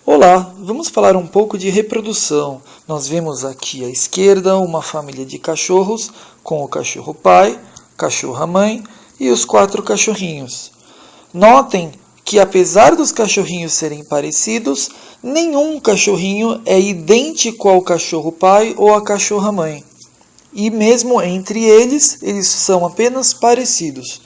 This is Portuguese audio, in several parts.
Olá, vamos falar um pouco de reprodução. Nós vemos aqui à esquerda uma família de cachorros com o cachorro pai, cachorra mãe e os 4 cachorrinhos. Notem que apesar dos cachorrinhos serem parecidos, nenhum cachorrinho é idêntico ao cachorro pai ou à cachorra mãe. E mesmo entre eles são apenas parecidos.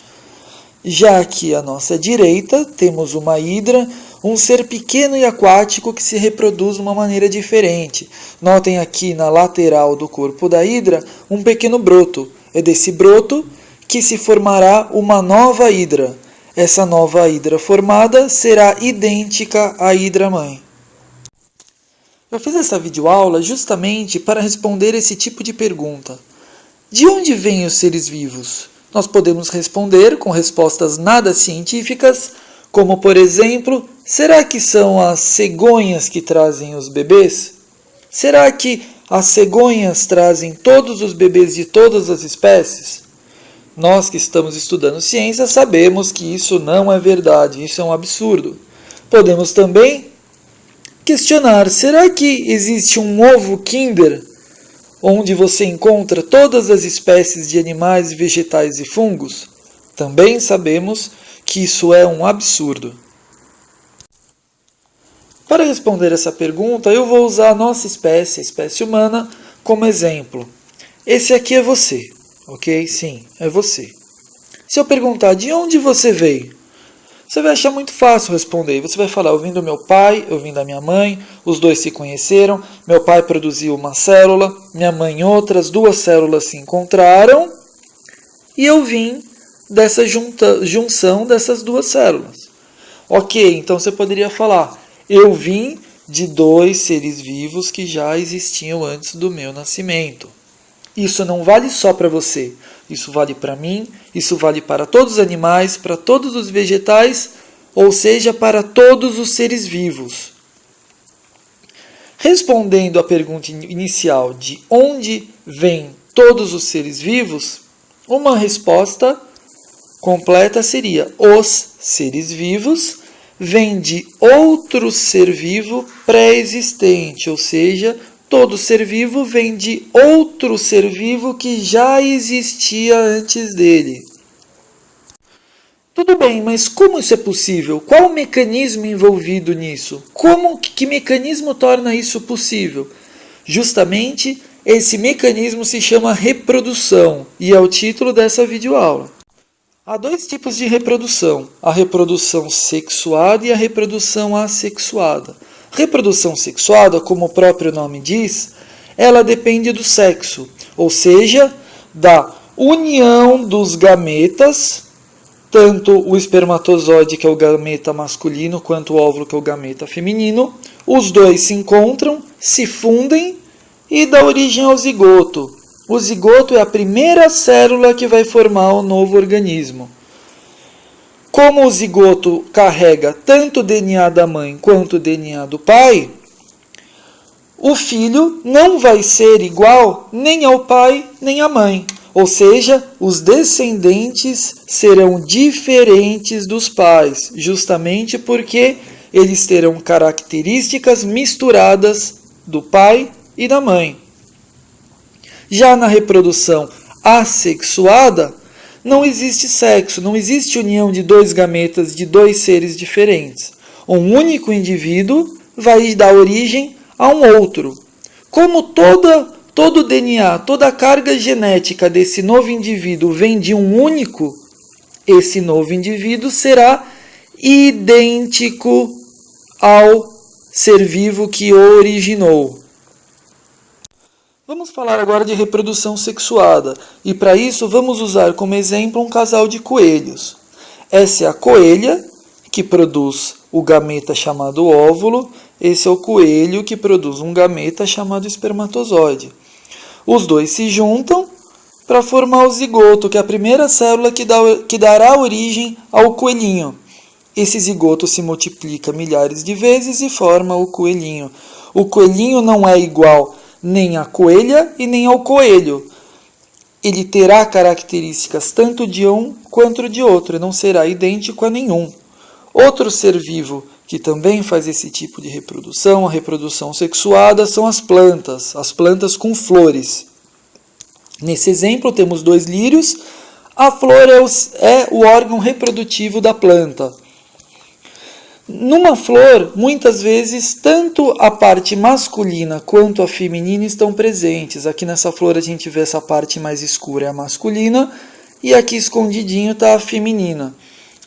Já aqui à nossa direita temos uma hidra, um ser pequeno e aquático que se reproduz de uma maneira diferente. Notem aqui na lateral do corpo da hidra um pequeno broto. É desse broto que se formará uma nova hidra. Essa nova hidra formada será idêntica à hidra mãe. Eu fiz essa videoaula justamente para responder esse tipo de pergunta. De onde vêm os seres vivos? Nós podemos responder com respostas nada científicas, como por exemplo, será que são as cegonhas que trazem os bebês? Será que as cegonhas trazem todos os bebês de todas as espécies? Nós que estamos estudando ciência sabemos que isso não é verdade, isso é um absurdo. Podemos também questionar, será que existe um ovo Kinder, onde você encontra todas as espécies de animais, vegetais e fungos? Também sabemos que isso é um absurdo. Para responder essa pergunta, eu vou usar a nossa espécie, a espécie humana, como exemplo. Esse aqui é você, ok? Sim, é você. Se eu perguntar de onde você veio, você vai achar muito fácil responder. Você vai falar, eu vim do meu pai, eu vim da minha mãe, os dois se conheceram, meu pai produziu uma célula, minha mãe outra, as 2 células se encontraram e eu vim dessa junção dessas 2 células. Ok, então você poderia falar, eu vim de 2 seres vivos que já existiam antes do meu nascimento. Isso não vale só para você, isso vale para mim, isso vale para todos os animais, para todos os vegetais, ou seja, para todos os seres vivos. Respondendo à pergunta inicial de onde vêm todos os seres vivos, uma resposta completa seria: os seres vivos vêm de outro ser vivo pré-existente, ou seja, todo ser vivo vem de outro ser vivo que já existia antes dele. Tudo bem, mas como isso é possível? Qual o mecanismo envolvido nisso? Que mecanismo torna isso possível? Justamente esse mecanismo se chama reprodução e é o título dessa videoaula. Há 2 tipos de reprodução, a reprodução sexuada e a reprodução assexuada. Reprodução sexuada, como o próprio nome diz, ela depende do sexo, ou seja, da união dos gametas, tanto o espermatozoide, que é o gameta masculino, quanto o óvulo, que é o gameta feminino. Os 2 se encontram, se fundem e dá origem ao zigoto. O zigoto é a primeira célula que vai formar o novo organismo. Como o zigoto carrega tanto o DNA da mãe quanto o DNA do pai, o filho não vai ser igual nem ao pai nem à mãe. Ou seja, os descendentes serão diferentes dos pais, justamente porque eles terão características misturadas do pai e da mãe. Já na reprodução assexuada, não existe sexo, não existe união de 2 gametas de 2 seres diferentes. Um único indivíduo vai dar origem a um outro. Como todo o DNA, toda a carga genética desse novo indivíduo vem de um único, esse novo indivíduo será idêntico ao ser vivo que o originou. Vamos falar agora de reprodução sexuada, e para isso vamos usar como exemplo um casal de coelhos. Essa é a coelha, que produz o gameta chamado óvulo, esse é o coelho que produz um gameta chamado espermatozoide. Os 2 se juntam para formar o zigoto, que é a primeira célula que dará origem ao coelhinho. Esse zigoto se multiplica milhares de vezes e forma o coelhinho. O coelhinho não é igual nem à coelha e nem ao coelho. Ele terá características tanto de um quanto de outro, e não será idêntico a nenhum. Outro ser vivo que também faz esse tipo de reprodução, a reprodução sexuada, são as plantas com flores. Nesse exemplo, temos 2 lírios. A flor é o órgão reprodutivo da planta. Numa flor, muitas vezes, tanto a parte masculina quanto a feminina estão presentes. Aqui nessa flor a gente vê essa parte mais escura, é a masculina, e aqui escondidinho está a feminina.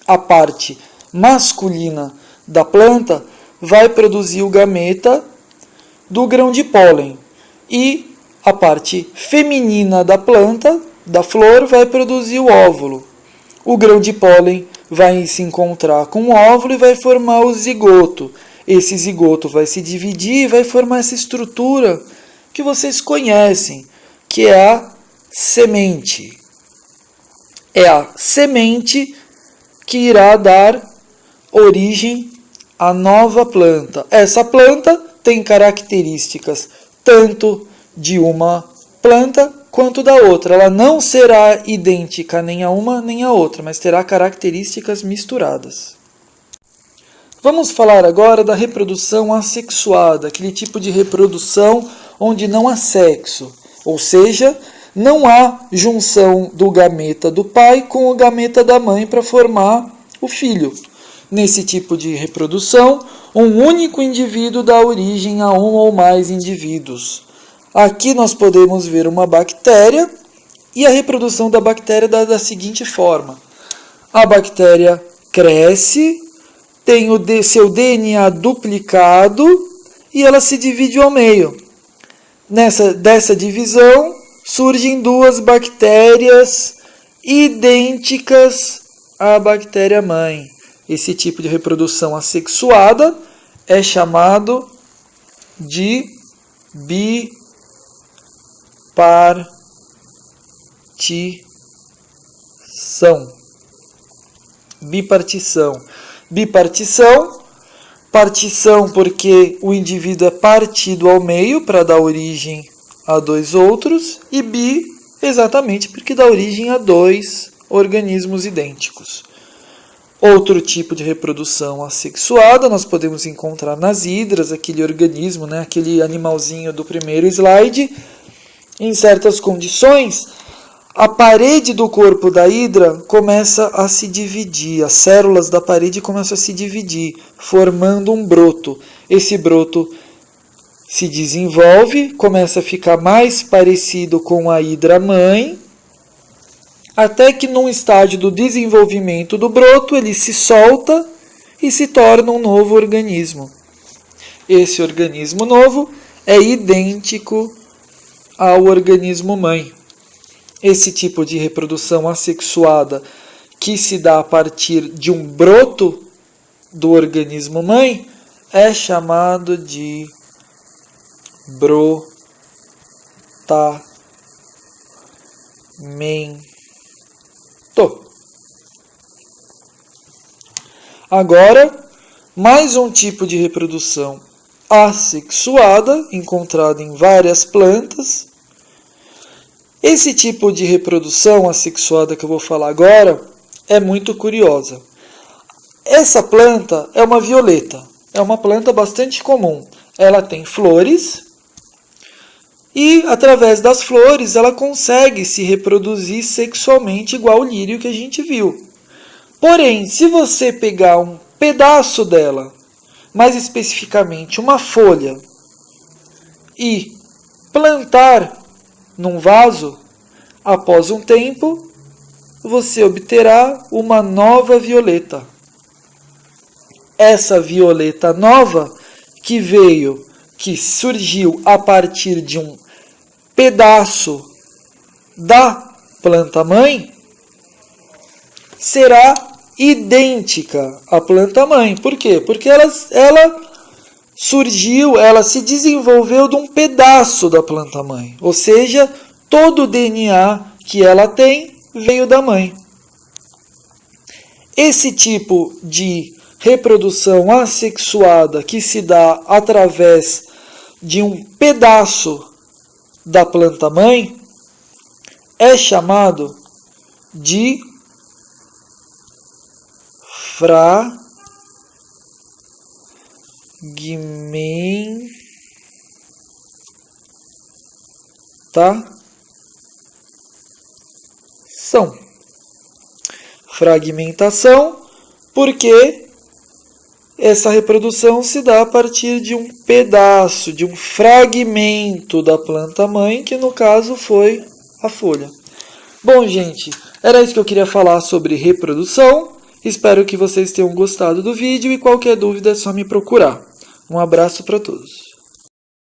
A parte masculina da planta vai produzir o gameta do grão de pólen. E a parte feminina da planta, da flor, vai produzir o óvulo. O grão de pólen vai se encontrar com o óvulo e vai formar o zigoto. Esse zigoto vai se dividir e vai formar essa estrutura que vocês conhecem, que é a semente. É a semente que irá dar origem à nova planta. Essa planta tem características tanto de uma planta quanto da outra. Ela não será idêntica nem a uma nem a outra, mas terá características misturadas. Vamos falar agora da reprodução assexuada, aquele tipo de reprodução onde não há sexo, ou seja, não há junção do gameta do pai com o gameta da mãe para formar o filho. Nesse tipo de reprodução, um único indivíduo dá origem a um ou mais indivíduos. Aqui nós podemos ver uma bactéria e a reprodução da bactéria da seguinte forma. A bactéria cresce, tem seu DNA duplicado e ela se divide ao meio. Dessa divisão surgem 2 bactérias idênticas à bactéria mãe. Esse tipo de reprodução assexuada é chamado de bipartição. Partição porque o indivíduo é partido ao meio para dar origem a 2 outros, e bi exatamente porque dá origem a 2 organismos idênticos. Outro tipo de reprodução assexuada nós podemos encontrar nas hidras, aquele organismo, aquele animalzinho do primeiro slide. Em certas condições, a parede do corpo da hidra começa a se dividir, as células da parede começam a se dividir, formando um broto. Esse broto se desenvolve, começa a ficar mais parecido com a hidra mãe, até que num estágio do desenvolvimento do broto ele se solta e se torna um novo organismo. Esse organismo novo é idêntico ao organismo mãe. Esse tipo de reprodução assexuada que se dá a partir de um broto do organismo mãe é chamado de brotamento. Agora, mais um tipo de reprodução assexuada, encontrado em várias plantas. Esse tipo de reprodução assexuada que eu vou falar agora é muito curiosa. Essa planta é uma violeta, é uma planta bastante comum. Ela tem flores e, através das flores, ela consegue se reproduzir sexualmente igual o lírio que a gente viu. Porém, se você pegar um pedaço dela, mais especificamente uma folha, e plantar num vaso, após um tempo, você obterá uma nova violeta. Essa violeta nova, que surgiu a partir de um pedaço da planta-mãe, será idêntica à planta-mãe. Por quê? Porque ela surgiu, ela se desenvolveu de um pedaço da planta-mãe. Ou seja, todo o DNA que ela tem veio da mãe. Esse tipo de reprodução assexuada que se dá através de um pedaço da planta-mãe é chamado de Fragmentação, porque essa reprodução se dá a partir de um pedaço, de um fragmento da planta mãe, que no caso foi a folha. Bom, gente, era isso que eu queria falar sobre reprodução. Espero que vocês tenham gostado do vídeo e qualquer dúvida é só me procurar. Um abraço para todos.